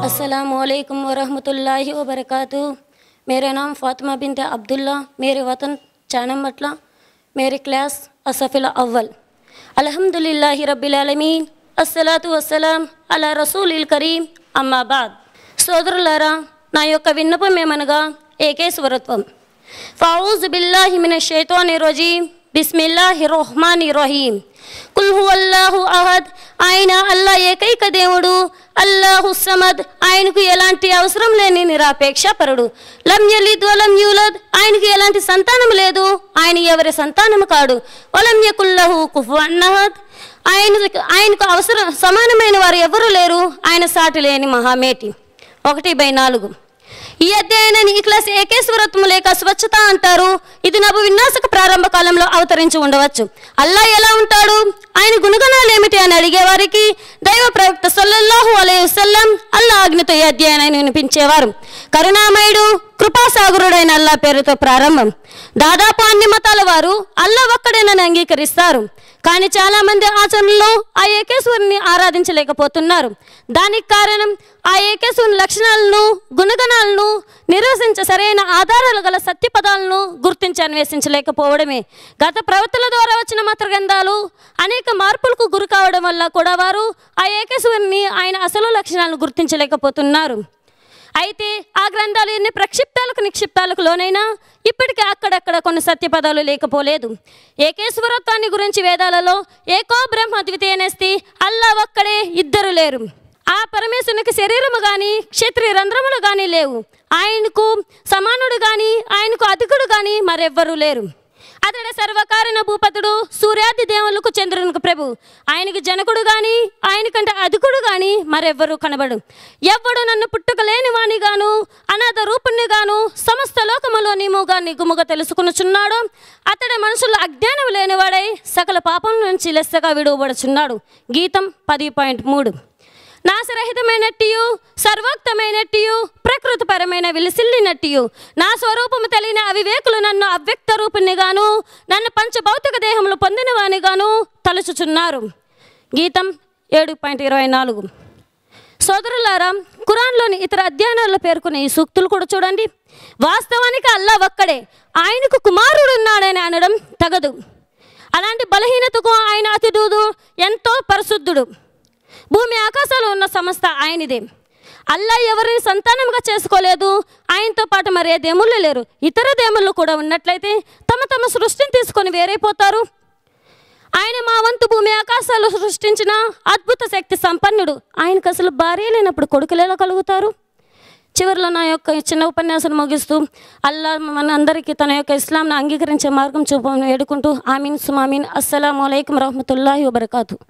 अस्सलामुअलैकुम वरहमतुल्लाहि वबरकातुहू। मेरा नाम फ़ातिमा बिन्त अब्दुल्ला, मेरे वतन चानमटला, मेरी क्लास असफ़िल अव्वल। अल्हम्दुलिल्लाहि रब्बिल आलमीन, अस्सलातु वस्सलाम अला रसूलिल करीम, अम्मा बाद। సోదరులారా, నా యొక్క విన్నపం ఏమనగా ఏకేశ్వరత్వం. ఫౌజ్ బిల్లాహి మినష్ షైతానిర్ రజీం, బిస్మిల్లాహిర్ రహ్మానిర్ రహీం. కుల్ హువల్లాహు అహద్, ఆయన అల్లా ఏకైక దేవుడు. అల్లాహు సమద్, ఆయనకు ఎలాంటి అవసరం లేని నిరాపేక్ష పరుడు. లం యలిద్ వలం యూలద్, ఆయనకు ఎలాంటి సంతానం లేదు, ఆయన ఎవరి సంతానము కాడు. వలం యకుల్లహు కుఫువన్ అహద్, ఆయనకు అవసరం సమానమైన వారు ఎవరూ లేరు, ఆయన సాటి లేని మహామేటి. 1/4. ఈ అధ్యయనాన్ని ఈ క్లాస్ ఏకేశ్వరత్వం లేక స్వచ్ఛత అంటారు. ఇది నబు విన్యాసక ప్రారంభ కాలంలో అవతరించి ఉండవచ్చు. అల్లా ఎలా ఉంటాడు, ఆయన గుణగణాలు ఏమిటి అని అడిగేవారికి దైవ ప్రవక్త సల్లల్లాహు అలైహి వసల్లం అల్లా ఆజ్ఞతో ఈ అధ్యయనాన్ని వినిపించేవారు. కరుణామయుడు, కృపాసాగరుడైన అల్లా పేరుతో ప్రారంభం. దాదాపు అన్ని మతాల వారు అల్లా ఒక్కడేనని అంగీకరిస్తారు. కానీ చాలామంది ఆచరణలో ఆ ఏకేశ్వరుని ఆరాధించలేకపోతున్నారు. దానికి కారణం ఆ ఏకేశ్వరుని లక్షణాలను, గుణగణాలను నిర్వచించే సరైన ఆధారాలు గల సత్యపదాలను గుర్తించి అన్వేషించలేకపోవడమే. గత ప్రవక్తల ద్వారా వచ్చిన మత గ్రంథాలు అనేక మార్పులకు గురి కావడం వల్ల కూడా వారు ఆ ఏకేశ్వరుని, ఆయన అసలు లక్షణాలను గుర్తించలేకపోతున్నారు. అయితే ఆ గ్రంథాలు ఎన్ని ప్రక్షిప్తాలకు నిక్షిప్తాలకు లోనైనా ఇప్పటికీ అక్కడక్కడ కొన్ని సత్యపదాలు లేకపోలేదు. ఏకేశ్వరత్వాన్ని గురించి వేదాలలో ఏకో బ్రహ్మ ద్వితీయనేస్తి, అల్లా ఒక్కడే, ఇద్దరు లేరు. ఆ పరమేశ్వరునికి శరీరము కానీ క్షత్రియ రంధ్రములు కానీ లేవు. ఆయనకు సమానుడు కానీ ఆయనకు అధికుడు కానీ మరెవ్వరూ లేరు. అతడు సర్వకారణ భూపతుడు, సూర్యాది దేవులకు చంద్రునికి ప్రభు. ఆయనకు జనకుడు కానీ ఆయనకంటే అధికుడు కానీ మరెవ్వరూ కనబడు. ఎవ్వడు నన్ను పుట్టుకలేని వాణిగాను అనాథ రూపుణ్ణిగాను సమస్త లోకములో నీముగా నిగుముగా తెలుసుకునుచున్నాడు. అతడి మనసులో అజ్ఞానం లేనివాడై సకల పాపం నుంచి లెస్సగా విడువబడుచున్నాడు. గీతం 10.3. నాశరహితమైనట్టియు సర్వోక్తమైనట్టియు ప్రకృతిపరమైన విలసిల్లినట్టియు నా స్వరూపము తెలియని అవివేకులు నన్ను అవ్యక్త రూపిణిగాను నన్ను పంచభౌతిక దేహములు పొందిన వానిగాను తలుచుచున్నారు. గీతం 7.24. సోదరులారా, ఖురాన్లోని ఇతర అధ్యయనాల్లో పేర్కొనే ఈ సూక్తులు కూడా చూడండి. వాస్తవానికి అల్లా ఒక్కడే, ఆయనకు కుమారుడు ఉన్నాడని అనడం తగదు. అలాంటి బలహీనతకు ఆయన అతిథుడు, ఎంతో పరిశుద్ధుడు. భూమి ఆకాశాలు ఉన్న సంస్థ ఆయనదే. అల్లా ఎవరిని సంతానంగా చేసుకోలేదు. ఆయనతో పాటు మరే దేవుళ్ళు లేరు. ఇతర దేవుళ్ళు కూడా ఉన్నట్లయితే తమ సృష్టిని తీసుకొని వేరైపోతారు. ఆయన మా వంతు భూమి ఆకాశాలు సృష్టించిన అద్భుత శక్తి సంపన్నుడు. ఆయనకు అసలు భార్య లేనప్పుడు కొడుకులు ఎలా కలుగుతారు? చివరిలో నా యొక్క చిన్న ఉపన్యాసం ముగిస్తూ అల్లా మన అందరికీ తన యొక్క ఇస్లాంను అంగీకరించే మార్గం చూపమని వేడుకుంటూ ఆమీన్ సుమామీన్. అస్సలాము అలైకుం వరహమతుల్లాహి వబరకాతుహూ.